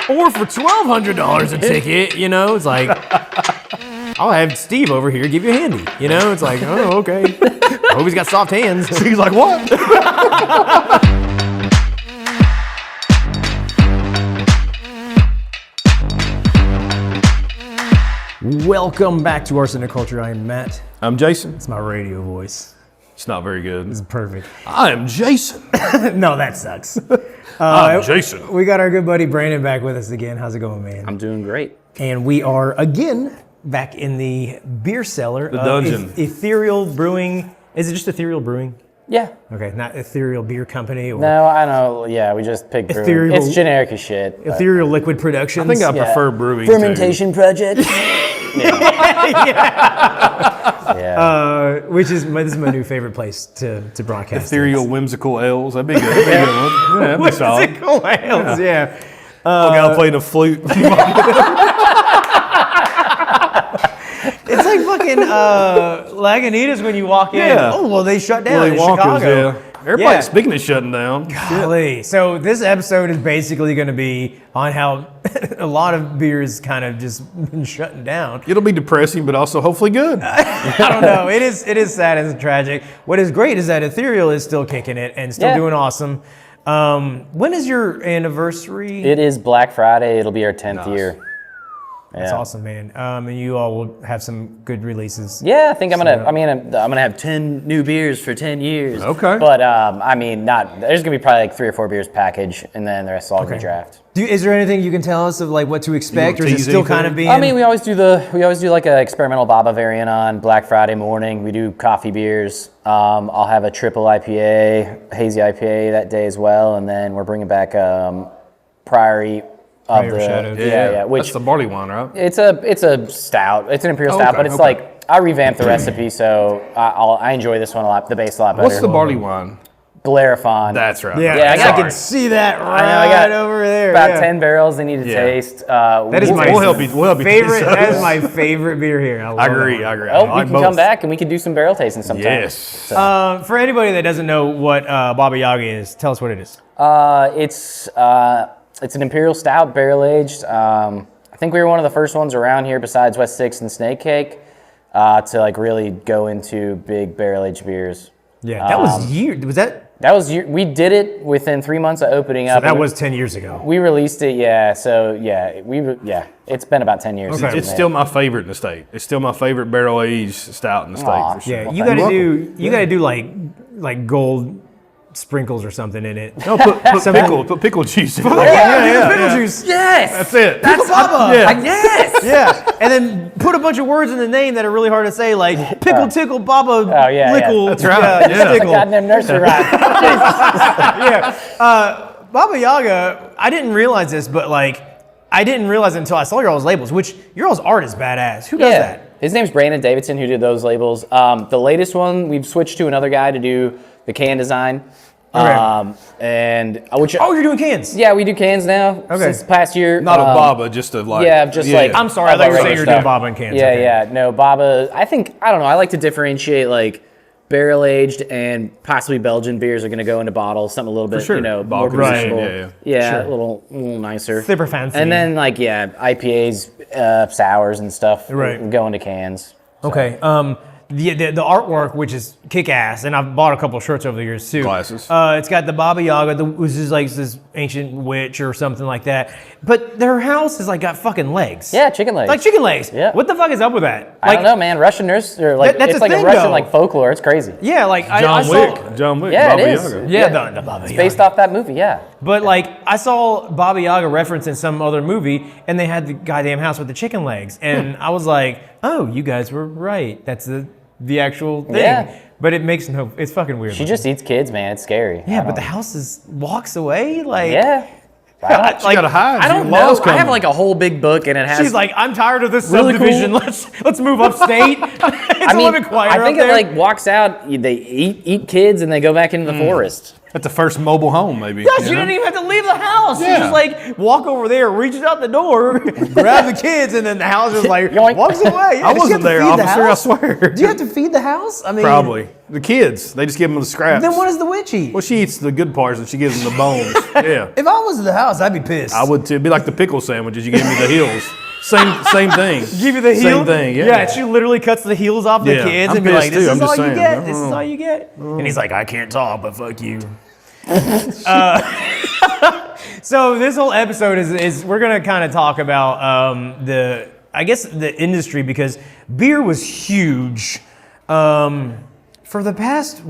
Or for $1,200 a ticket, you know, it's like, I'll have Steve over here give you a handy. You know, it's like, oh, okay. I hope he's got soft hands. He's like, what? Welcome back to Arsenic Culture. I am Matt. I'm Jason. It's my radio voice. It's not very good. It's perfect. I am Jason. No, that sucks. I'm Jason. We got our good buddy Brandon back with us again. How's it going, man? I'm doing great. And we are again back in the beer cellar. The dungeon. Ethereal Brewing. Is it just Ethereal Brewing? Yeah. Okay, not Ethereal Beer Company. Or No, I know. Yeah, we just picked brewing. Ethereal- It's generic as shit. but- Ethereal Liquid Productions. I think I prefer brewing too. project. Yeah. Which is this is my new favorite place to broadcast. Ethereal whimsical L's. That'd be good. That'd be a good one. Yeah, that'd be solid. Whimsical ales, yeah. A guy playing a flute. It's like fucking Lagunitas when you walk in. Yeah. Oh, well, they shut down in Willy Wonka's, Chicago. yeah. Everybody's speaking of shutting down. Golly. So this episode is basically going to be on how a lot of beers kind of just been shutting down. It'll be depressing, but also hopefully good. I don't know. It is sad and tragic. What is great is that Ethereal is still kicking it and still doing awesome. When is your anniversary? It is Black Friday. It'll be our 10th year. That's Yeah. awesome, man. And you all will have some good releases. Yeah, I think I'm gonna have 10 new beers for 10 years. Okay. But there's gonna be probably like 3 or 4 beers package, and then the rest will all be draft. Is there anything you can tell us of like what to expect, or is it tease still kind of anything? being? I mean, we always do like an experimental Baba variant on Black Friday morning. We do coffee beers. I'll have a triple IPA, hazy IPA that day as well, and then we're bringing back Priory. Priory Shadows. Yeah. Which That's the barley wine, right? it's a stout. It's an imperial stout, okay, but it's like I revamped the recipe, so I enjoy this one a lot. The base a lot better. What's the barley wine? Bellerophon? That's right. Yeah, I I got- can see that I know, right I got over there. about yeah. 10 barrels they need to Yeah. taste. That is my We'll help you favorite. taste That is those. my favorite beer here. I agree. that one. I Oh, like we can both. come back and we can do some barrel tasting sometime. Yes. So, For anybody that doesn't know what Baba Yaga is, tell us what it is. it's an imperial stout, barrel aged. I think we were one of the first ones around here, besides West Six and Snake Cake, to like really go into big barrel aged beers. Yeah, that was Was that? We did it within 3 months of opening So up. that was 10 years ago. We released it, yeah. So it's been about 10 years. Okay. since we It's made still it. my favorite in the state. It's still my favorite barrel aged stout in the state. Aw. For sure. Yeah, Well, you thank got to you. do. You got to do like gold sprinkles or something in it. No, put pickle juice in it. Yeah, pickle juice. Yes! That's it. Pickle Baba. Yeah. Yes! Yeah, and then put a bunch of words in the name that are really hard to say, like pickle, tickle, Baba, Oh, yeah. lickle. That's right. Yeah. Stickle. Goddamn nursery rhyme. Baba Yaga, I didn't realize this, but like, I didn't realize it until I saw your all's labels, which your all's art is badass. Who does that? His name's Brandon Davidson, who did those labels. The latest one, we've switched to another guy to do the can design. Okay. You're doing cans. Yeah, we do cans now. Okay. Since the past year. Not a Baba, just a like. Yeah, just like. I'm sorry, I thought you were saying regular you're doing stuff. Baba and cans. Yeah, Okay. yeah. No, Baba, I don't know. I like to differentiate like barrel aged and possibly Belgian beers are going to go into bottles, something a little bit, sure. more Balkan, right. consumable. yeah. Sure. A little nicer. Super fancy. And then IPAs, sours and stuff Right. go into cans. Okay. The artwork, which is kick ass, and I've bought a couple of shirts over the years too. Glasses. It's got the Baba Yaga, which is like this ancient witch or something like that. But their house is like got fucking legs. Yeah, chicken legs. Like chicken legs. Yeah. What the fuck is up with that? I don't know, man. Russian nurse, or like That's it's a like thing, a Russian though. like folklore. It's crazy. Yeah, like I John saw. Wick. John Wick. Yeah, Baba it is. Yaga. Yeah, the Baba It's Yaga. based off that movie. Yeah. But like I saw Baba Yaga referenced in some other movie, and they had the goddamn house with the chicken legs, and I was like, oh, you guys were right. That's the actual thing. Yeah. But it makes no. It's fucking weird. She just eats kids, man. It's scary. Yeah, I but don't- the house walks away like. Yeah. She gotta hide. I don't know. I have like a whole big book, and it has. She's like, I'm tired of this Really subdivision. cool. Let's move upstate. It's a little bit quieter I think up it there. like walks out. They eat kids, and they go back into the forest. That's the first mobile home, maybe. Yeah, she didn't even have to leave the house. She just like walk over there, reaches out the door, grab the kids, and then the house is like walks away. Yeah, I wasn't there, officer, I swear. Do you have to feed the house? I mean, Probably. The kids, they just give them the scraps. Then what does the witch eat? Well, she eats the good parts and she gives them the bones. Yeah. If I was in the house, I'd be pissed. I would too. It'd be like the pickle sandwiches. You give me the heels. Same thing. Give you the heel? Same thing, yeah. Yeah, she literally cuts the heels off the kids I'm and be like, pissed this too, is I'm all just you saying. get. This is all you get. And he's like, I can't talk, but fuck you. So this whole episode is we're going to kind of talk about the industry, because beer was huge for the past,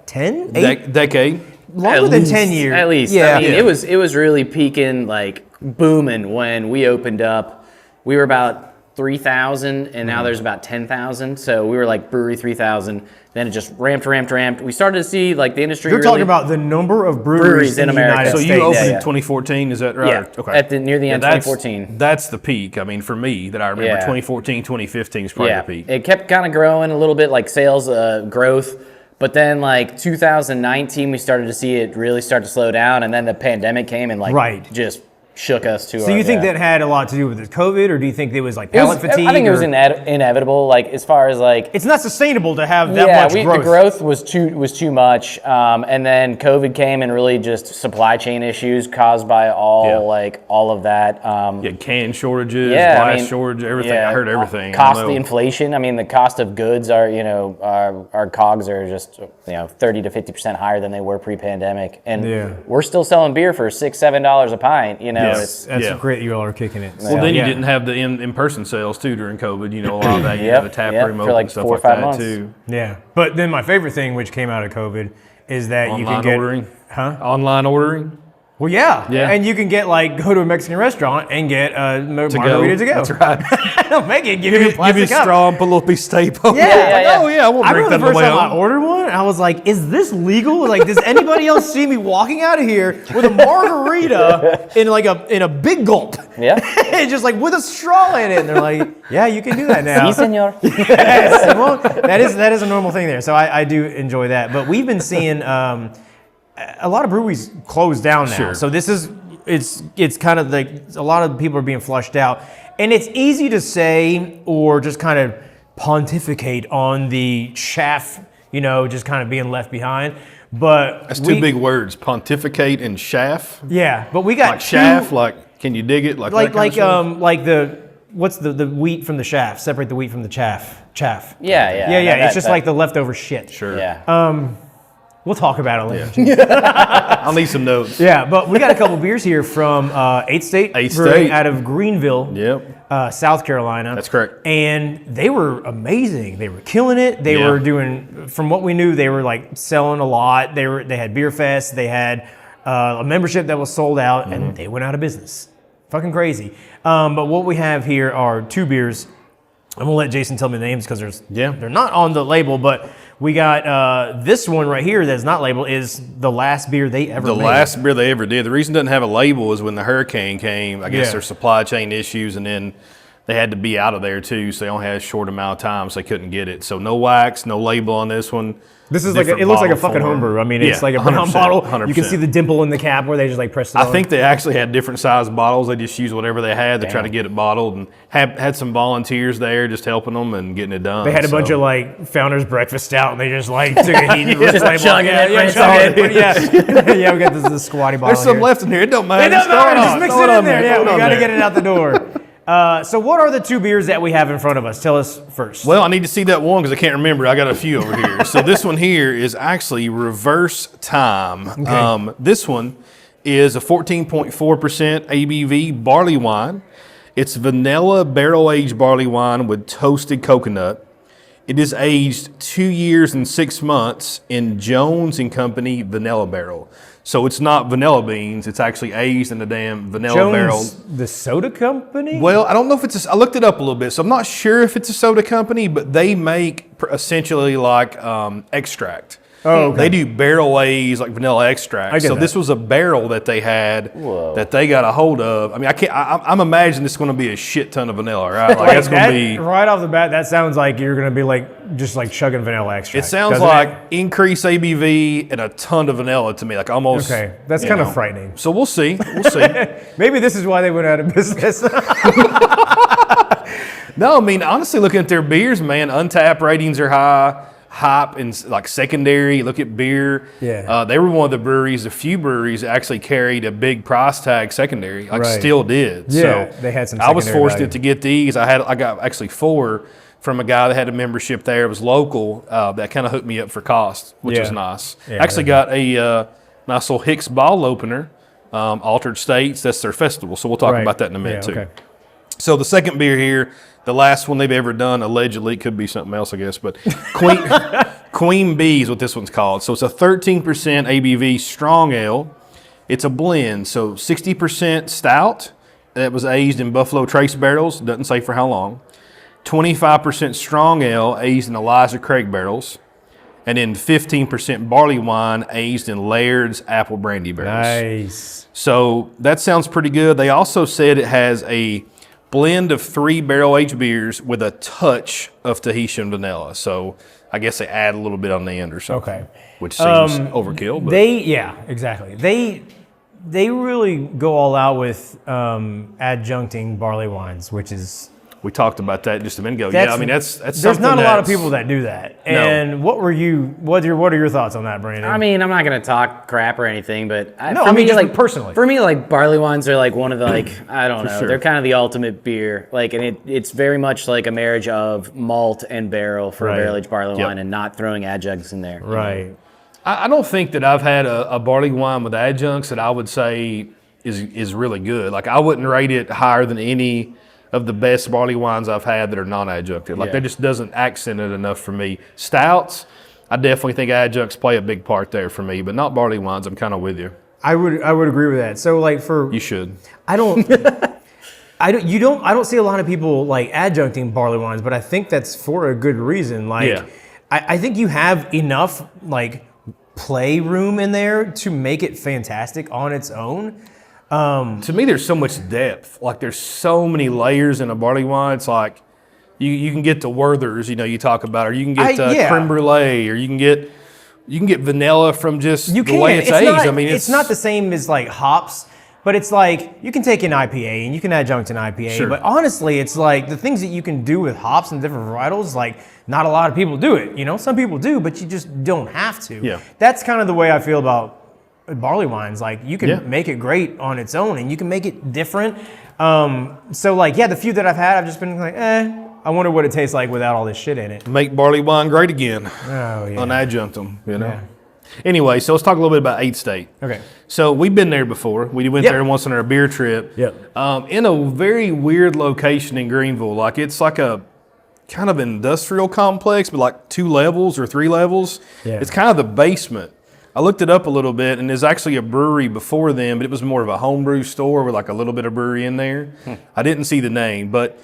10? 8? Decade. Longer than 10 years. At least. Yeah. I mean, it was really peaking, like booming when we opened up. We were about 3,000, and now there's about 10,000. So we were like brewery 3,000. Then it just ramped. We started to see like the industry. You're talking about the number of breweries in in America. United So States. you opened in 2014, is that right? Yeah, Okay. near the end of 2014. That's the peak. I mean, for me, that I remember, Yeah. 2014, 2015 is probably the peak. It kept kind of growing a little bit, like sales growth. But then like 2019, we started to see it really start to slow down. And then the pandemic came and like just shook us to So you think that had a lot to do with the COVID, or do you think it was like palate fatigue? I think it was inevitable. Like as far as like it's not sustainable to have that much growth. The growth was too much, and then COVID came and really just supply chain issues caused by all of that. Can shortages, glass shortage, everything. I heard everything. The inflation. I mean, the cost of goods are our COGS are just 30 to 50% higher than they were pre-pandemic, and we're still selling beer for $6-7 a pint. That's great. You all are kicking it. Well, then you didn't have the in-person sales too during COVID. A lot of that. You had the tap room open like and stuff 4 or like 5 that months. too. Yeah, but then my favorite thing, which came out of COVID, is that Online you can get ordering. Online ordering. Well, yeah, and you can get go to a Mexican restaurant and get a margarita to go. That's right. Don't make it. Give you a plastic cup. straw and put a little piece of tape on it. Yeah. Oh yeah, I won't I drink remember that the on first the way time I home. ordered one, I was like, is this legal? Like, does anybody else see me walking out of here with a margarita in a big gulp? Yeah. And just like with a straw in it. And they're like, yeah, you can do that now. Sí, señor. Yes. Well, that is a normal thing there. So I do enjoy that. But we've been seeing a lot of breweries close down now. Sure. So this is it's kind of like a lot of people are being flushed out, and it's easy to say or just kind of pontificate on the chaff, just kind of being left behind. But That's two big words: pontificate and chaff. Yeah, but we got Like chaff, like can you dig it? Like what's the wheat from the chaff? Separate the wheat from the chaff. Chaff. Yeah. It's just like the leftover shit. Sure. Yeah. We'll talk about it later. I'll need some notes. Yeah, but we got a couple beers here from State Brewing out of Greenville, South Carolina. That's correct. And they were amazing. They were killing it. They were doing, from what we knew, they were like selling a lot. They had beer fests. They had a membership that was sold out, and they went out of business. Fucking crazy. But what we have here are two beers. I'm gonna let Jason tell me the names because they're not on the label, but we got this one right here that's not labeled is the last beer they ever made. The last beer they ever did. The reason it doesn't have a label is when the hurricane came, I guess there's supply chain issues, and then they had to be out of there too, so they only had a short amount of time, so they couldn't get it. So no wax, no label on this one. This is it looks like a fucking homebrew. I mean, it's like a brown bottle. 100%. You can see the dimple in the cap where they just like pressed it on. I think they actually had different sized bottles. They just used whatever they had to try to get it bottled, and had some volunteers there just helping them and getting it done. They had a bunch of like founders breakfast stout, and they just like took a heat and just like chugging it. Yeah, we got this squatty bottle. There's some here. left in here. It don't matter. It doesn't matter. Just mix it in there. Yeah, we got to there. get it out the door. So what are the two beers that we have in front of us? Tell us first. Well, I need to see that one because I can't remember. I got a few over here. So this one here is actually Reverse Time. Okay. This one is a 14.4% ABV barley wine. It's vanilla barrel-aged barley wine with toasted coconut. It is aged 2 years and 6 months in Jones & Company vanilla barrel. So it's not vanilla beans. It's actually aged in the damn vanilla barrel. The soda company? Well, I don't know if it's I looked it up a little bit, so I'm not sure if it's a soda company, but they make essentially like extract. Oh, okay. They do barrel aged like vanilla extract. So this was a barrel that they had that they got a hold of. I mean, I'm imagining this is going to be a shit ton of vanilla, right? Like that's going to be right off the bat. That sounds like you're going to be like just like chugging vanilla extract. It sounds like increased ABV and a ton of vanilla to me, like almost. Okay, that's kind of frightening. So we'll see. We'll see. Maybe this is why they went out of business. No, I mean honestly, looking at their beers, man, Untappd ratings are high. Hop and like secondary, look at beer. Yeah. They were one of the breweries, a few breweries that actually carried a big price tag secondary, like still did. Yeah, so they had some. I was forced value. to get these. I got actually 4 from a guy that had a membership there. It was local. That kind of hooked me up for cost, which was nice. Yeah, actually got a nice little Hicks bottle opener, Altered States. That's their festival, so we'll talk about that in a minute too. Okay. So the second beer here, the last one they've ever done, allegedly, could be something else, I guess, but Queen Bee is what this one's called. So it's a 13% ABV strong ale. It's a blend, so 60% stout that was aged in Buffalo Trace barrels, doesn't say for how long. 25% strong ale aged in Eliza Craig barrels. And then 15% barley wine aged in Laird's apple brandy barrels. Nice. So that sounds pretty good. They also said it has a blend of 3 barrel-aged beers with a touch of Tahitian vanilla. So I guess they add a little bit on the end or something. Okay. Which seems overkill. But. Exactly. They really go all out with adjuncting barley wines, which is... We talked about that just a minute ago. Yeah, I mean that's there's not a lot of people that do that. And no. what are your thoughts on that, Brandon? I mean, I'm not gonna talk crap or anything, but just personally. For me, like barley wines are like one of the I don't know. Sure. They're kind of the ultimate beer. Like, and it's very much like a marriage of malt and barrel for a barrel aged barley wine, and not throwing adjuncts in there. Right. Know? I don't think that I've had a barley wine with adjuncts that I would say is really good. Like I wouldn't rate it higher than any of the best barley wines I've had that are non-adjuncted. Like that just doesn't accent it enough for me. Stouts, I definitely think adjuncts play a big part there for me, but not barley wines. I'm kind of with you. I would agree with that. So like you should. I don't see a lot of people like adjuncting barley wines, but I think that's for a good reason. Like I think you have enough like play room in there to make it fantastic on its own. To me, there's so much depth. Like there's so many layers in a barley wine. It's like you can get to Werther's, you talk about, or you can get creme brulee, or you can get vanilla from just the way it's aged. I mean, it's not the same as like hops, but it's like you can take an IPA and you can adjunct an IPA. Sure. But honestly, it's like the things that you can do with hops and different varietals, like not a lot of people do it. Some people do, but you just don't have to. Yeah. That's kind of the way I feel about barley wines. Like you can make it great on its own and you can make it different. So like, the few that I've had, I've just been like, I wonder what it tastes like without all this shit in it. Make barley wine great again. Oh, yeah. Unadjunct them, Yeah. Anyway, so let's talk a little bit about 8 State. Okay. So we've been there before. We went there once on our beer trip. Yep. In a very weird location in Greenville. Like it's like a kind of industrial complex, but like 2 levels or 3 levels. Yeah. It's kind of the basement. I looked it up a little bit, and there's actually a brewery before them, but it was more of a homebrew store with like a little bit of brewery in there. I didn't see the name, but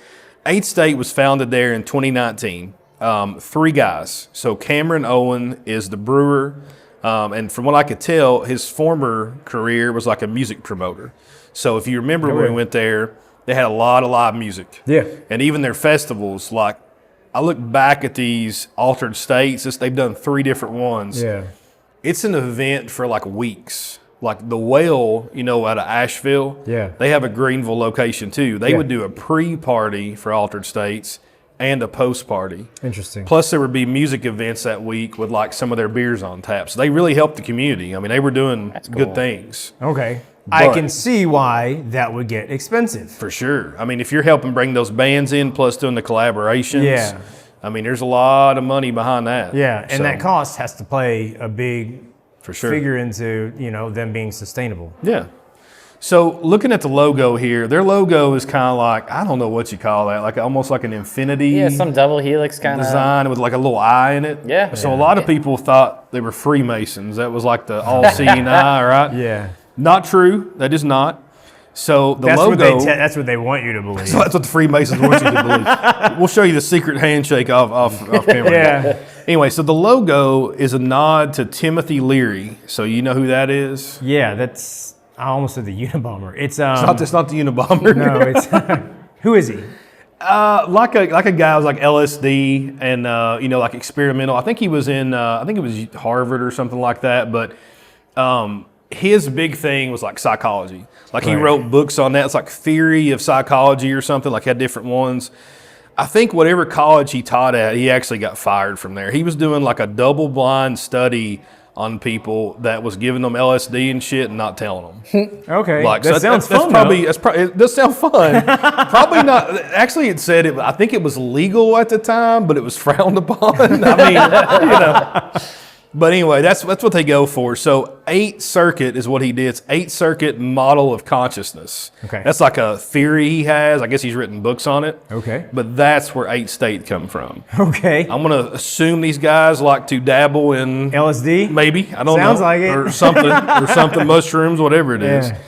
8 State was founded there in 2019. 3 guys. So Cameron Owen is the brewer, and from what I could tell, his former career was like a music promoter. So if you remember when we went there, they had a lot of live music. Yeah. And even their festivals, like I look back at these Altered States, they've done 3 different ones. Yeah. It's an event for like weeks. Like the Whale, out of Asheville, they have a Greenville location too. They would do a pre-party for Altered States and a post-party. Interesting. Plus there would be music events that week with like some of their beers on tap. So they really helped the community. I mean, they were doing good things. Okay. I can see why that would get expensive. For sure. I mean, if you're helping bring those bands in plus doing the collaborations, I mean, there's a lot of money behind that. Yeah, and that cost has to play a big figure into, them being sustainable. Yeah. So looking at the logo here, their logo is kind of like, I don't know what you call that, like almost like an infinity. Yeah, some double helix kind of design with like a little eye in it. Yeah. So a lot of people thought they were Freemasons. That was like the all-seeing eye, right? Yeah. Not true. That is not. So the That's logo. that's what they want you to believe. So that's what the Freemasons want you to believe. We'll show you the secret handshake off camera. Yeah. Anyway, so the logo is a nod to Timothy Leary. So you know who that is? Yeah, that's. I almost said the Unabomber. It's It's not the Unabomber. No, it's. Who is he? Like a guy who was like LSD and like experimental. I think he was in I think it was Harvard or something like that. But his big thing was like psychology. Like he wrote books on that. It's like theory of psychology or something. Like had different ones. I think whatever college he taught at, he actually got fired from there. He was doing like a double-blind study on people that was giving them LSD and shit and not telling them. Okay, Like, that sounds fun. It does sound fun. Probably not. Actually, it said I think it was legal at the time, but it was frowned upon. I mean, But anyway, that's what they go for. So 8 circuit is what he did. It's 8 circuit model of consciousness. Okay. That's like a theory he has. I guess he's written books on it. Okay. But that's where 8 state come from. Okay. I'm going to assume these guys like to dabble in LSD? maybe. I don't know. Sounds like it. Or something, mushrooms, whatever it is. Yeah.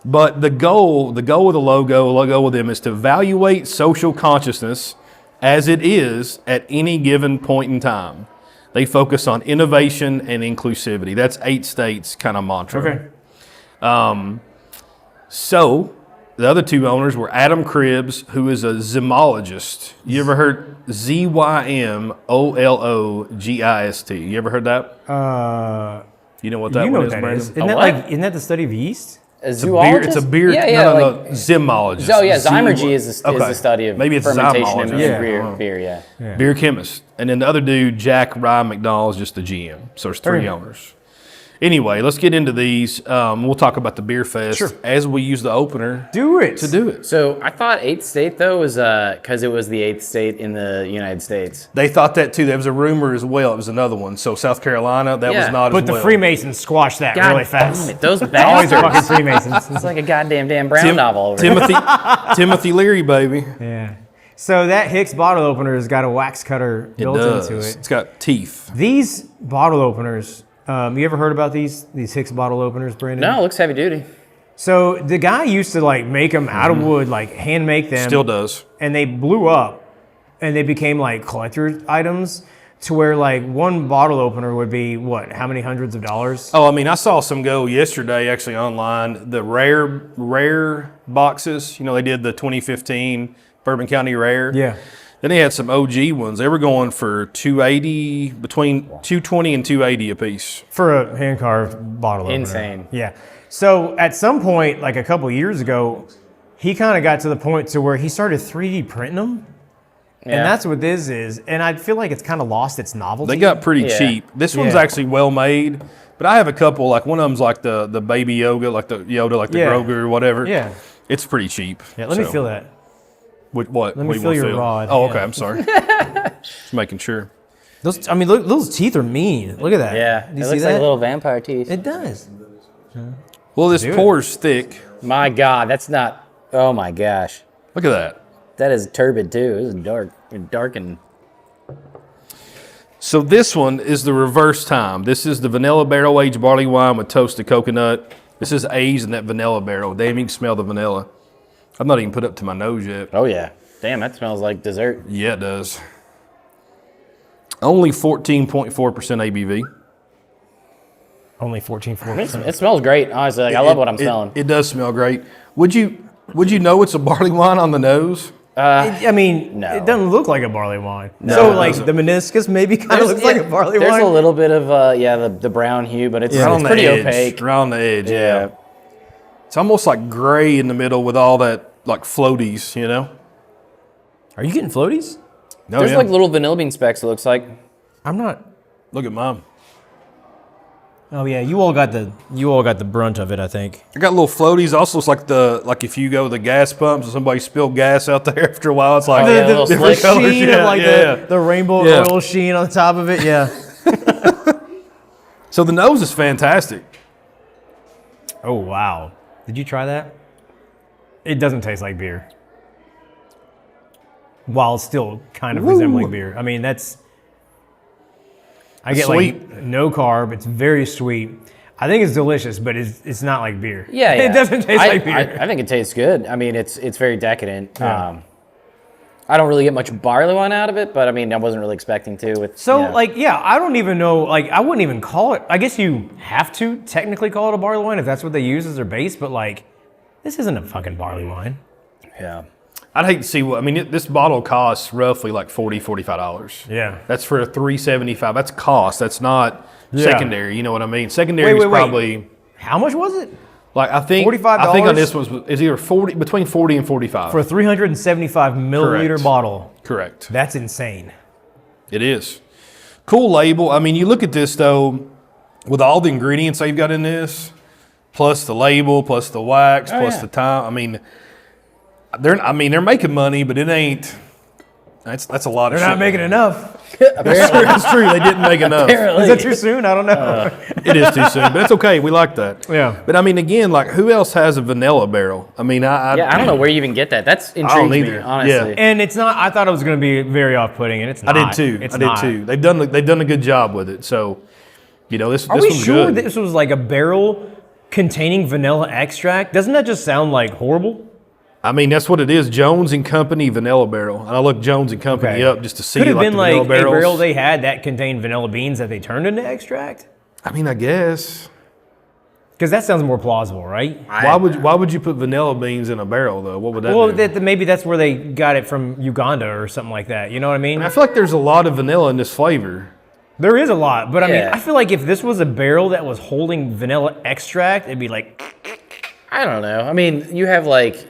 But the goal of the logo with them is to evaluate social consciousness as it is at any given point in time. They focus on innovation and inclusivity. That's 8 states kind of mantra. Okay. So the other 2 owners were Adam Cribbs, who is a zymologist. You ever heard Zymologist? You ever heard that? You know what that You know one what is, that Brandon? is. Isn't that the study of yeast? A zoologist? It's a beer. Yeah, No. Zymologist. Oh yeah, zymurgy is the study of Maybe it's fermentation and zymologist. beer. Yeah. Beer chemist. And then the other dude, Jack Ryan McDonald, is just the GM. So there's 3 owners. Anyway, let's get into these. We'll talk about the beer fest as we use the opener Do it. to do it. So I thought 8th state though was because it was the 8th state in the United States. They thought that too. There was a rumor as well. It was another one. So South Carolina, that was not But as the well. Freemasons squashed that God really fast. damn it, those Always bastards. fucking Freemasons. It's like a goddamn Dan Brown novel over here. Timothy Leary, baby. Yeah. So that Hicks bottle opener has got a wax cutter built into it. It's got teeth. These bottle openers, you ever heard about these Hicks bottle openers, Brandon? No, it looks heavy duty. So the guy used to like make them out of wood, like hand make them. Still does. And they blew up and they became like collector items to where like one bottle opener would be what? How many hundreds of dollars? Oh, I mean, I saw some go yesterday actually online. The rare boxes, they did the 2015 Bourbon County Rare. Yeah. Then they had some OG ones. They were going for $280, between $220 and $280 a piece. For a hand carved bottle opener. Insane. Yeah. So at some point, like a couple years ago, he kind of got to the point to where he started 3D printing them. Yeah. And that's what this is. And I feel like it's kind of lost its novelty. They got pretty Yeah. cheap. This one's Yeah. actually well made, but I have a couple. Like one of them's like the baby Yoda, like the Yeah. Grogu or whatever. Yeah. It's pretty cheap. Yeah, let me feel that. What? Let me what do you feel wanna your rod. Oh, okay. Yeah. I'm sorry. Just making sure. Look, those teeth are mean. Look at that. Yeah, Do you it see looks that? like little vampire teeth. It does. Well, this Do it. pour's thick. My God, that's not. Oh my gosh, Look at that. that is turbid too. This is dark and. So this one is the reverse time. This is the vanilla barrel aged barley wine with toasted coconut. This is aged in that vanilla barrel. Damn, you can smell the vanilla. I've not even put up to my nose yet. Oh yeah, damn, that smells like dessert. Yeah, it does. Only 14.4% ABV. Only 14.4%. It smells great. Honestly, I love what I'm smelling. It does smell great. Would you know it's a barley wine on the nose? I mean, No. it doesn't look like a barley wine. No, So it like doesn't. the meniscus maybe kind of looks like a barley There's wine. a little bit of the brown hue, but it's, Right on it's the pretty edge. opaque. Right on the edge, Yeah. yeah. It's almost like gray in the middle with all that like floaties, Are you getting floaties? No, There's yeah. like little vanilla bean specks. It looks like. I'm not. Look at mine. Oh yeah, you all got the brunt of it, I think. I got little floaties. Also, it's like if you go to the gas pumps and somebody spilled gas out there after a while, it's like Oh, yeah, little different slick. colors. Sheen of like the rainbow Yeah. oil sheen on the top of it. Yeah. So the nose is fantastic. Oh wow. Did you try that? It doesn't taste like beer. While still kind of resembling beer. I mean, I get Sweet. like no carb. It's very sweet. I think it's delicious, but it's not like beer. Yeah, It doesn't taste like beer. I think it tastes good. I mean, it's very decadent. Yeah. I don't really get much barley wine out of it, but I mean, I wasn't really expecting to. I don't even know, I wouldn't even call it, I guess you have to technically call it a barley wine if that's what they use as their base, but this isn't a fucking barley wine. Yeah. I'd hate to see this bottle costs roughly like $45. Yeah. That's for a $3.75. That's cost. That's not secondary. You know what I mean? Secondary Wait. is probably. How much was it? I think $45? I think on this one is either between 40 and 45. For a 375 milliliter Correct. bottle. Correct. That's insane. It is. Cool label. I mean, you look at this though, with all the ingredients they've got in this, plus the label, plus the wax, plus the time. I mean, they're making money, but it ain't. That's a lot of shit. They're not making enough. That's true. They didn't make enough. Is that too soon? I don't know. It is too soon, but it's okay. We like that. Yeah. But I mean, again, who else has a vanilla barrel? I mean, I don't know where you even get that. That's I don't intrigues me, either. honestly. Yeah. And it's not, I thought it was going to be very off-putting, and it's not. I did too. It's I did too. They've done a good job with it. So, this Are we one's sure good. this was like a barrel containing vanilla extract? Doesn't that just sound like horrible? I mean, that's what it is. Jones and Company vanilla barrel. And I looked Jones and Company up just to see Could have been the like vanilla a barrels. barrel they had that contained vanilla beans that they turned into extract? I mean, I guess. Because that sounds more plausible, right? Why would you put vanilla beans in a barrel though? What would that do? Maybe that's where they got it from Uganda or something like that. You know what I mean? And I feel like there's a lot of vanilla in this flavor. There is a lot, but I mean, Yeah. I feel like if this was a barrel that was holding vanilla extract, it'd be like, I don't know. I mean, you have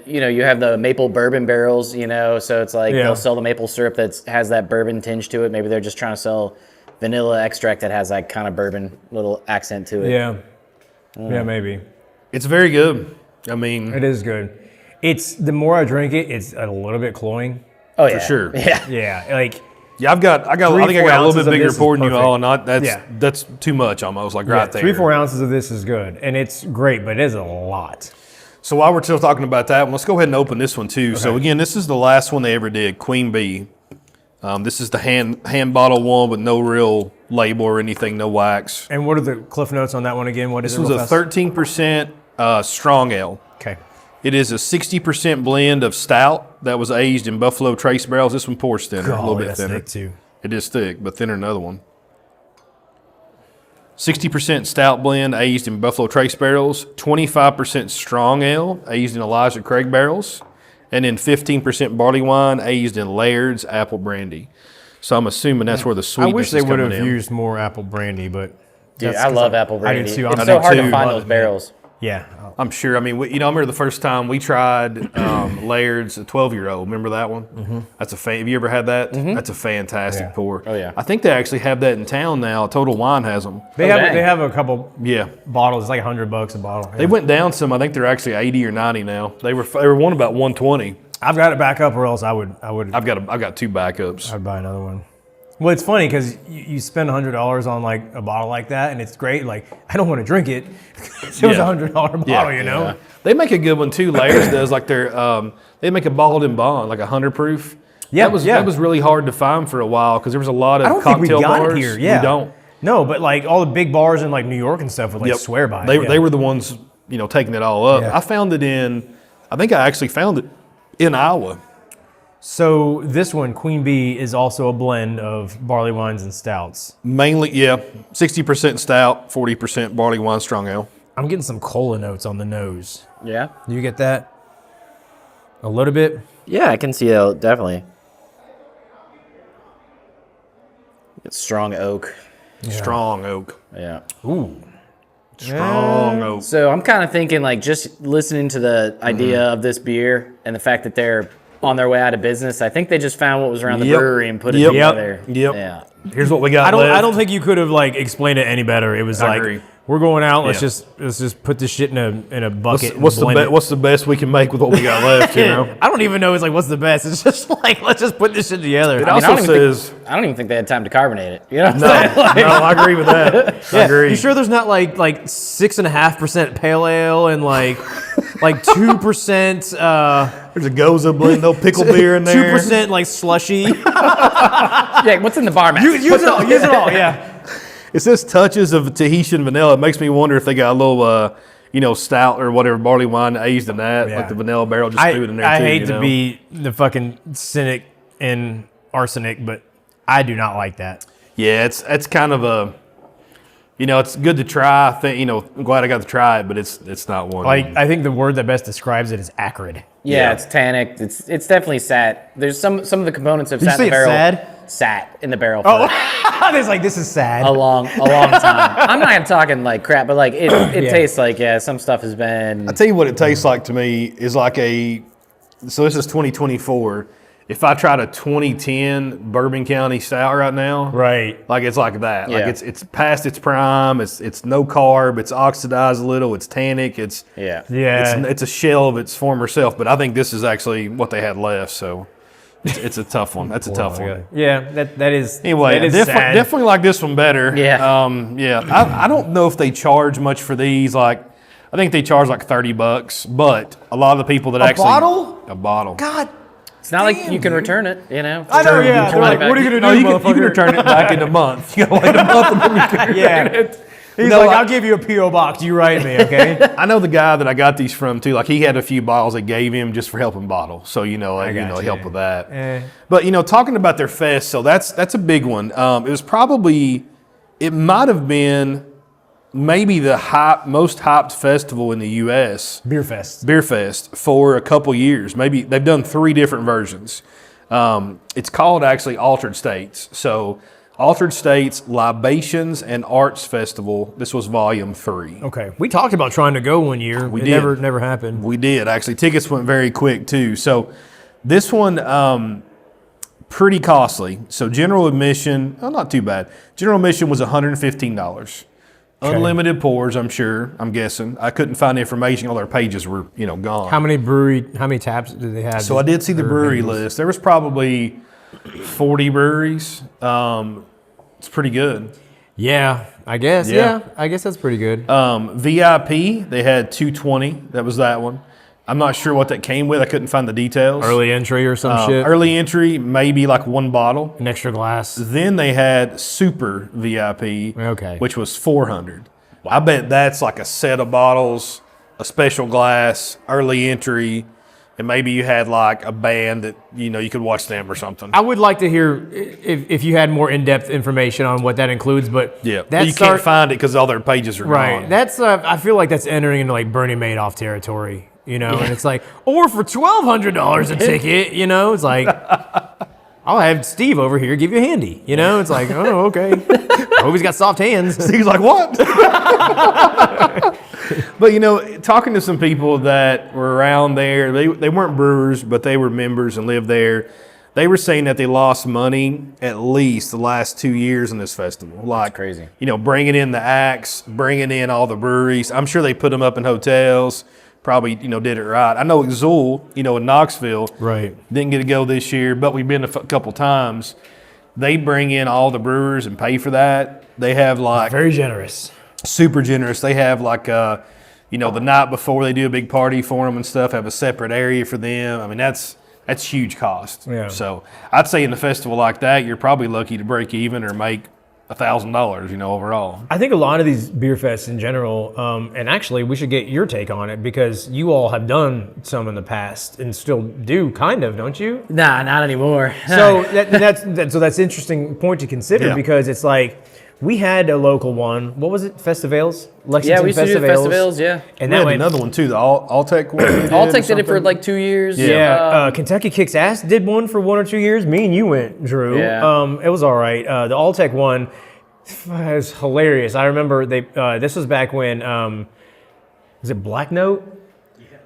you have the maple bourbon barrels, so it's like they'll sell the maple syrup that has that bourbon tinge to it. Maybe they're just trying to sell vanilla extract that has that kind of bourbon little accent to it. yeah, maybe. It's very good. I mean, It is good. It's, the more I drink it, it's a little bit cloying. Oh yeah, for sure. Yeah. Yeah, I think I got a 3-4 little ounces bit of bigger this is pour than you perfect. all, and that's Yeah. that's too much almost, right there. 3-4 ounces of this is good, and it's great, but it is a lot. So while we're still talking about that one, let's go ahead and open this one too. So again, this is the last one they ever did, Queen Bee. This is the hand bottle one with no real label or anything, no wax. And what are the cliff notes on that one again? What is This it? was real a fast? 13% strong ale. Okay. It is a 60% blend of stout that was aged in Buffalo Trace barrels. This one pours thinner, a little bit that's thinner. thick too. It is thick, but thinner than another one. 60% stout blend aged in Buffalo Trace barrels, 25% strong ale aged in Elijah Craig barrels, and then 15% barley wine aged in Laird's apple brandy. So I'm assuming that's where the I sweetness wish they is would coming have in. used more apple brandy, but Dude, that's I 'cause love apple brandy. I do too. It's I so do hard too. to find Love those it. barrels. Yeah. I'm sure. I mean, I remember the first time we tried Laird's, a 12-year-old. Remember that one? Mm-hmm. Have you ever had that? Mm-hmm. That's a fantastic pour. Oh, yeah. I think they actually have that in town now. Total Wine has them. They dang. have a couple Yeah. bottles. It's like $100 a bottle. They went down some. I think they're actually 80 or 90 now. They were one about 120. I've got it back up, or else I would I've got two backups. I'd buy another one. Well, it's funny because you spend $100 on like a bottle like that, and it's great. Like, I don't want to drink it. It was Yeah. a $100 bottle, you know. Yeah. They make a good one too. Laird's does like they make a bottled in bond, like 100 proof. Yeah, that was really hard to find for a while because there was a lot of I don't think we cocktail got bars. it here. Yeah, We don't. No, but like all the big bars in like New York and stuff would like swear by it. They were the ones taking it all up. Yeah. I found it I think I actually found it in Iowa. So this one, Queen Bee, is also a blend of barley wines and stouts. Mainly, 60% stout, 40% barley wine strong ale. I'm getting some cola notes on the nose. Yeah. Do you get that? A little bit? Yeah, I can see it, definitely. It's strong oak. Strong oak. Yeah. Ooh. Strong oak. So I'm kind of thinking, like, just listening to the idea of this beer and the fact that they're on their way out of business, I think they just found what was around the Yep. brewery and put it Yep. together. Yep. Yeah. Here's what we got I left. don't think you could have like explained it any better. It was I like agree. we're going out. Let's Yeah. just put this shit in a bucket. What's and blend it. what's the best we can make with what we got left, you know? I don't even know. It's like what's the best. It's just like let's just put this shit together. It I also don't even says I don't even think they had time to carbonate it. You know what I'm no, saying? Like, no, I agree with that. I agree. You sure there's not like 6.5% pale ale and like 2%? There's a Goza blend, no pickle beer in there. 2% like slushy. yeah, what's in the bar mat? Use it all. Use it all. Yeah. It says touches of Tahitian vanilla. It makes me wonder if they got a little, stout or whatever barley wine aged in that, like the vanilla barrel just threw it in there too. I hate to be the fucking cynic in Arsenic, but I do not like that. Yeah, it's kind of a, it's good to try. I'm glad I got to try it, but it's not one. Like, I think the word that best describes it is acrid. Yeah, it's tannic. It's definitely sat. There's some of the components have sat in the barrel. Sat in the barrel for It's like, this is sad. a long time. I'm not talking like crap, but like it tastes like some stuff has been. I tell you what it tastes like to me is like so this is 2024. If I tried a 2010 Bourbon County stout right now, Right. like it's like that. Yeah. Like it's past its prime. It's no carb. It's oxidized a little. It's tannic. It's a shell of its former self. But I think this is actually what they had left. So it's a tough one. That's a tough one. Yeah, that is. Anyway, that is sad. definitely like this one better. Yeah. I don't know if they charge much for these. Like, I think they charge like $30. But a lot of the people that a bottle. God. It's not like you can return it, I know. I know, yeah. They're like, what are you going to do, you can return it back in a month. You got to wait a month and then you can return it. He's I'll give you a P.O. box. You write me, okay? I know the guy that I got these from, too. Like, he had a few bottles they gave him just for helping bottle. So, help with that. But, talking about their fest, so that's a big one. It might have been maybe the most hyped festival in the U.S. Beer Fest for a couple years. Maybe they've done 3 different versions. It's called actually Altered States. So Altered States Libations and Arts Festival. This was volume 3. Okay. We talked about trying to go one year. It never happened. We did. Actually, tickets went very quick too. So this one, pretty costly. So general admission, not too bad. General admission was $115. Okay. Unlimited pours, I'm guessing. I couldn't find information. All their pages were, gone. How many taps did they have? So I did see the brewery list. There was probably 40 breweries. It's pretty good. Yeah, I guess. Yeah, I guess that's pretty good. VIP, they had 220. That was that one. I'm not sure what that came with. I couldn't find the details. Early entry or some shit? Early entry, maybe like 1 bottle. An extra glass. Then they had Super VIP, which was 400. I bet that's like a set of bottles, a special glass, early entry, and maybe you had like a band that, you could watch them or something. I would like to hear if you had more in-depth information on what that includes, but you can't find it because all their pages are gone. That's I feel like that's entering into like Bernie Madoff territory. And it's like, or for $1,200 a ticket, it's like, I'll have Steve over here give you a handy. It's like, oh, okay. I hope he's got soft hands. Steve's like, what? But, talking to some people that were around there, they weren't brewers, but they were members and lived there. They were saying that they lost money at least the last 2 years in this festival. Like, that's crazy. Bringing in the acts, bringing in all the breweries. I'm sure they put them up in hotels. Probably, did it right. I know Exul, in Knoxville, didn't get to go this year, but we've been a couple times. They bring in all the brewers and pay for that. They have like very generous, super generous. They have like, the night before they do a big party for them and stuff. Have a separate area for them. I mean, that's huge cost. Yeah. So I'd say in a festival like that, you're probably lucky to break even or make $1,000, overall. I think a lot of these beer fests in general, and actually we should get your take on it because you all have done some in the past and still do, kind of, don't you? Nah, not anymore. So that's an interesting point to consider because it's like we had a local one. What was it? Festivals? Lexington we used to do festivals, yeah. And we had another one too, the Alltech one. Alltech did it for like 2 years. Yeah. Kentucky Kicks Ass did one for 1 or 2 years. Me and you went, Drew. Yeah. It was all right. The Alltech one was hilarious. I remember this was back when, was it Black Note?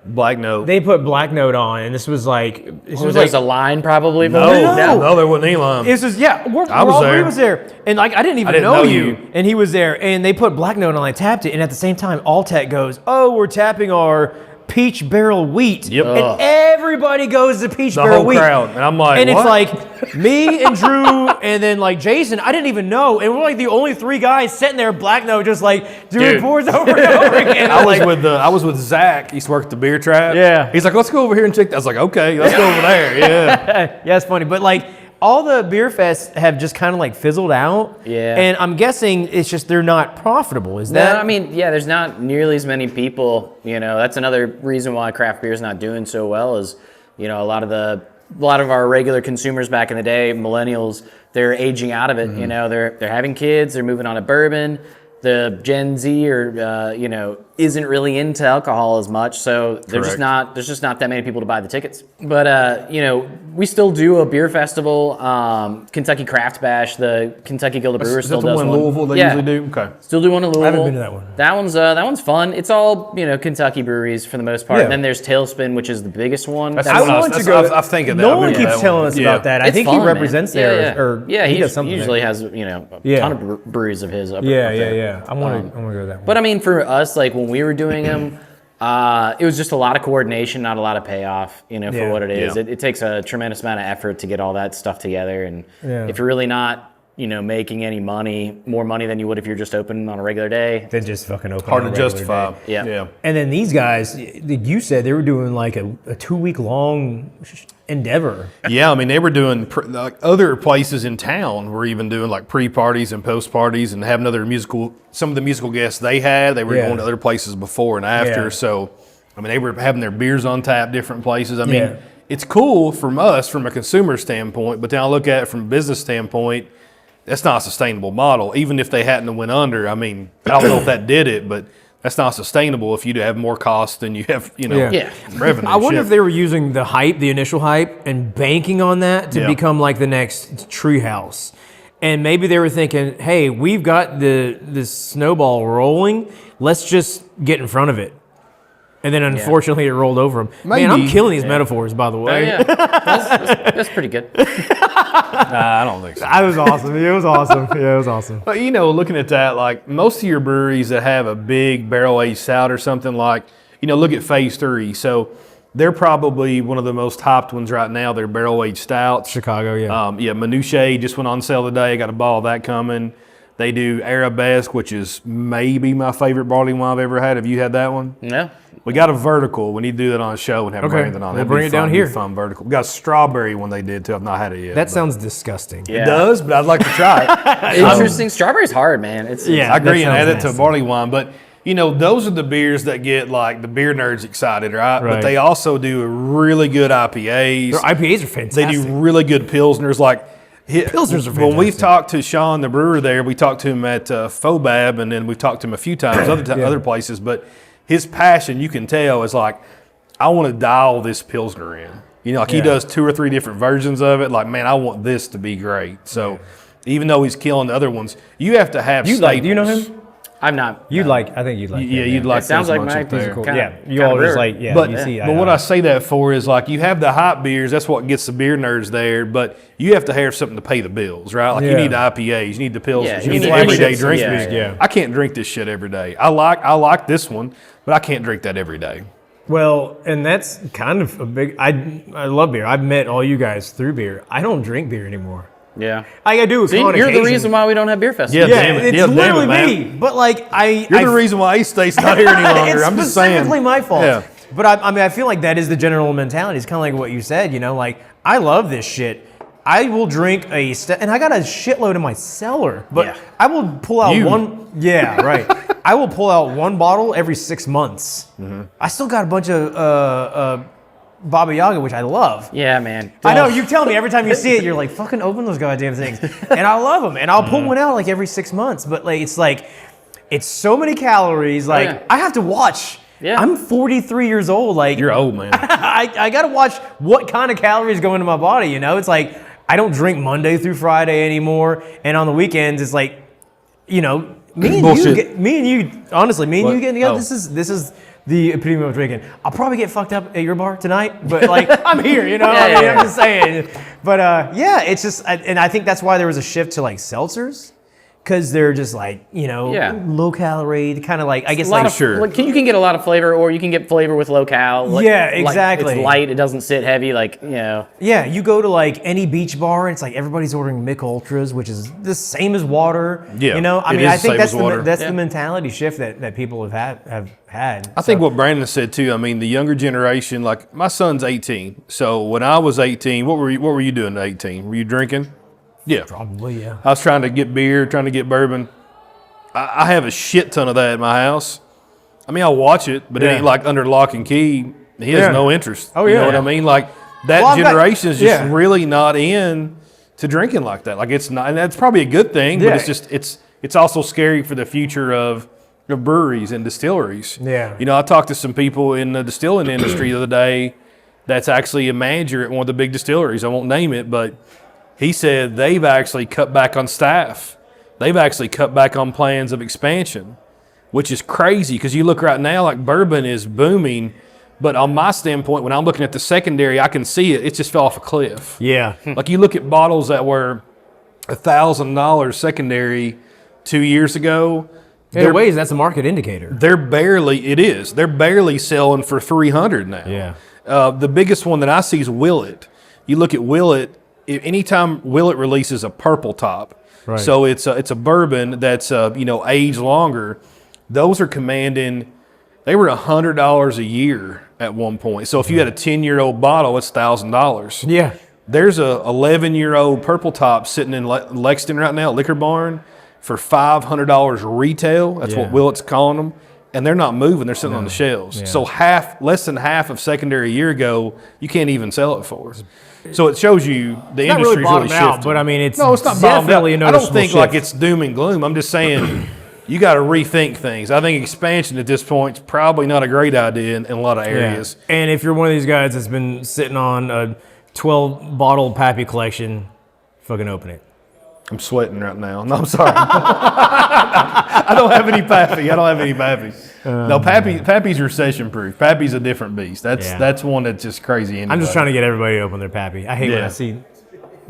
Black Note. They put Black Note on, and this was like... There's a line probably. No, there wasn't any line. This was, I was there. And like, I didn't even know you. And he was there, and they put Black Note on, I tapped it, and at the same time, Alltech goes, we're tapping our peach barrel wheat. Yep. And everybody goes to peach barrel wheat. The whole crowd. And I'm like, and what? It's like me and Drew and then like Jason, I didn't even know. And we're like the only 3 guys sitting there, Black Note, just like doing pours over and over again. I was with Zach. He used to work at the beer trap. Yeah. He's like, let's go over here and check that. I was like, okay, let's go over there. Yeah. Yeah, it's funny. But like, all the beer fests have just kind of like fizzled out. Yeah. And I'm guessing it's just they're not profitable. Is that? No, I mean, yeah, there's not nearly as many people. You know, that's another reason why craft beer is not doing so well. Is a lot of our regular consumers back in the day, millennials, they're aging out of it. You know, they're having kids, they're moving on to bourbon. The Gen Z isn't really into alcohol as much, so there's just not that many people to buy the tickets. But we still do a beer festival, Kentucky Craft Bash. The Kentucky Guild of Brewers still does one. Louisville they usually do. Okay, still do one in Louisville. I haven't been to that one. That one's fun. It's all Kentucky breweries for the most part. Yeah. And then there's Tailspin, which is the biggest one. I want to go. I think of that. No one keeps telling us about that. I think he represents there, or he does something. He usually there. has a ton of breweries of his. Up there. I want to go to that one. But I mean, for us, like when we were doing them, it was just a lot of coordination, not a lot of payoff. For what it is. It takes a tremendous amount of effort to get all that stuff together, and if you're really not, making any money, more money than you would if you're just open on a regular day, then just fucking open. Hard to justify. Yeah. And then these guys, you said they were doing like a 2-week long endeavor. Yeah, I mean they were doing other places in town were even doing like pre-parties and post-parties and having some of the musical guests they had. They were going to other places before and after. Yeah. So, I mean they were having their beers on tap different places. I mean it's cool from us from a consumer standpoint, but then I look at it from a business standpoint. That's not a sustainable model. Even if they hadn't went under, I mean, I don't know if that did it, but that's not sustainable if you have more costs than you have, revenue. I wonder if they were using the initial hype, and banking on that to become like the next Treehouse. And maybe they were thinking, hey, we've got this snowball rolling. Let's just get in front of it. And then unfortunately it rolled over them. Man, I'm killing these metaphors, by the way. Oh, yeah. That's pretty good. I don't think so. That was awesome. It was awesome. Yeah, it was awesome. But looking at that, like most of your breweries that have a big barrel-aged stout or something like, look at Phase 3. So they're probably one of the most topped ones right now. They're barrel-aged stouts. Chicago, yeah. Minutiae just went on sale today. Got a bottle of that coming. They do Arabesque, which is maybe my favorite barley wine I've ever had. Have you had that one? No. We got a vertical. We need to do that on a show and have Brandon on. We'll bring it down here. Fun vertical. We got a strawberry one they did too. I've not had it yet. That sounds disgusting. Yeah. It does, but I'd like to try it. Interesting. Strawberry's hard, man. I agree and add it to barley wine, but those are the beers that get like the beer nerds excited, right? But they also do really good IPAs. Their IPAs are fantastic. They do really good pilsners. Like Pilsners are fantastic. When we've talked to Sean, the brewer there, we talked to him at Fobab, and then we've talked to him a few times other places. But his passion, you can tell, is like, I want to dial this Pilsner in. He does 2 or 3 different versions of it. Like, man, I want this to be great. So even though he's killing the other ones, you have to have staples. Do you know him? I'm not. I think you'd like him. Yeah, you'd like it sounds like my there. You all just like, But you see, what I say that for is like you have the hot beers, that's what gets the beer nerds there, but you have to have something to pay the bills, right? Like you need the IPAs, you need the pilsners, you need the everyday drink beers. Yeah. I can't drink this shit every day. I like this one, but I can't drink that every day. Well, and that's kind of a big, I love beer. I've met all you guys through beer. I don't drink beer anymore. Yeah. I do. See, you're the reason why we don't have beer festivals. It's literally me. But like you're the reason why East State's not here any longer. I'm just saying. It's specifically my fault. Yeah. But I feel like that is the general mentality. It's kind of like what you said. Like I love this shit. I will drink and I got a shitload in my cellar. But I will pull out one. Yeah, right. I will pull out one bottle every 6 months. Mm-hmm. I still got a bunch of Baba Yaga, which I love. Yeah, man. I know, you tell me every time you see it, you're like, fucking open those goddamn things. And I love them. And I'll pull one out like every 6 months. But like, it's so many calories. Like, I have to watch. Yeah. I'm 43 years old. Like, you're old, man. I got to watch what kind of calories go into my body. It's like, I don't drink Monday through Friday anymore. And on the weekends, it's like, me and you getting together, this is the epitome of drinking. I'll probably get fucked up at your bar tonight, but like I'm here, I'm just saying. But it's just, and I think that's why there was a shift to like seltzers, because they're just like, low calorie, kind of like, I guess, like, sure. You can get a lot of flavor, or you can get flavor with low cal. Yeah, exactly. It's light, it doesn't sit heavy, Yeah, you go to like any beach bar, and it's like everybody's ordering Mick Ultras, which is the same as water. Yeah, I think that's the the mentality shift that people have had. I think what Brandon said too. I mean, the younger generation, like my son's 18. So when I was 18, what were you doing at 18? Were you drinking? Yeah, Probably, yeah. I was trying to get beer, trying to get bourbon. I have a shit ton of that at my house. I mean, I'll watch it, but it ain't like under lock and key. He has no interest. Oh, You yeah. know what I mean? Like that generation is just really not in to drinking like that. Like it's not, and that's probably a good thing, but it's just, it's also scary for the future of breweries and distilleries. Yeah. I talked to some people in the distilling industry the other day that's actually a manager at one of the big distilleries. I won't name it, but he said they've actually cut back on staff. They've actually cut back on plans of expansion, which is crazy because you look right now, like bourbon is booming. But on my standpoint, when I'm looking at the secondary, I can see it. It just fell off a cliff. Yeah. Like you look at bottles that were $1,000 secondary 2 years ago. In ways, that's a market indicator. They're barely selling for $300 now. Yeah. The biggest one that I see is Willet. You look at Willet. Anytime Willet releases a purple top, right. So it's a bourbon that's aged longer. Those are commanding. They were $100 a year at one point. So if you had a 10-year-old bottle, it's $1,000. Yeah. There's a 11-year-old purple top sitting in Lexington right now, Liquor Barn, for $500 retail. That's what Willet's calling them. And they're not moving. They're sitting on the shelves. Yeah. So less than half of secondary a year ago, you can't even sell it for. So it shows you the industry's really shifting. Out, but I mean, it's not definitely a noticeable I don't think shift. like it's doom and gloom. I'm just saying you got to rethink things. I think expansion at this point is probably not a great idea in a lot of areas. Yeah. And if you're one of these guys that's been sitting on a 12-bottle Pappy collection, fucking open it. I'm sweating right now. No, I'm sorry. I don't have any Pappy. No, Pappy's recession proof. Pappy's a different beast. That's one that's just crazy. Anyway. I'm just trying to get everybody to open their Pappy. I hate when I see.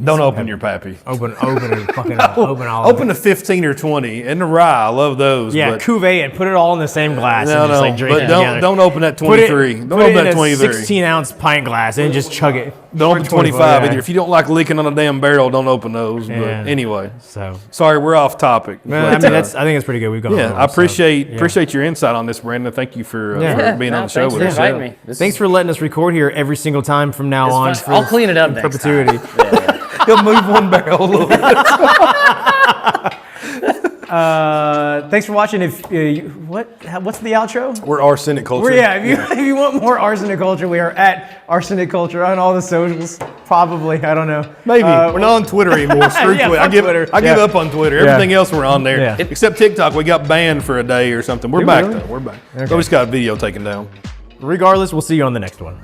Don't open your Pappy. Open and fucking open all. Open the 15 or 20 and the rye. I love those. Yeah, but cuvee and put it all in the same glass and just like drink it together. Don't open that 23. Don't open that 23. 16-ounce pint glass and just chug it. Don't open 25 either. If you don't like licking on a damn barrel, don't open those. Yeah. But anyway, so sorry, we're off topic. Well, I think it's pretty good. We've gone. Yeah, I appreciate your insight on this, Brandon. Thank you for being on the show with us. Inviting me. Thanks for letting us record here every single time from now on. I'll clean it up next perpetuity. time. He'll move one barrel a little bit. Thanks for watching. What's the outro? We're Arsenic Culture. If you want more Arsenic Culture, we are at Arsenic Culture on all the socials. Probably, I don't know. Maybe we're not on Twitter anymore. Screw Twitter. I give up on Twitter. Everything else we're on there, except TikTok. We got banned for a day or something. We're back though. We're back. Okay. We just got a video taken down. Regardless, we'll see you on the next one.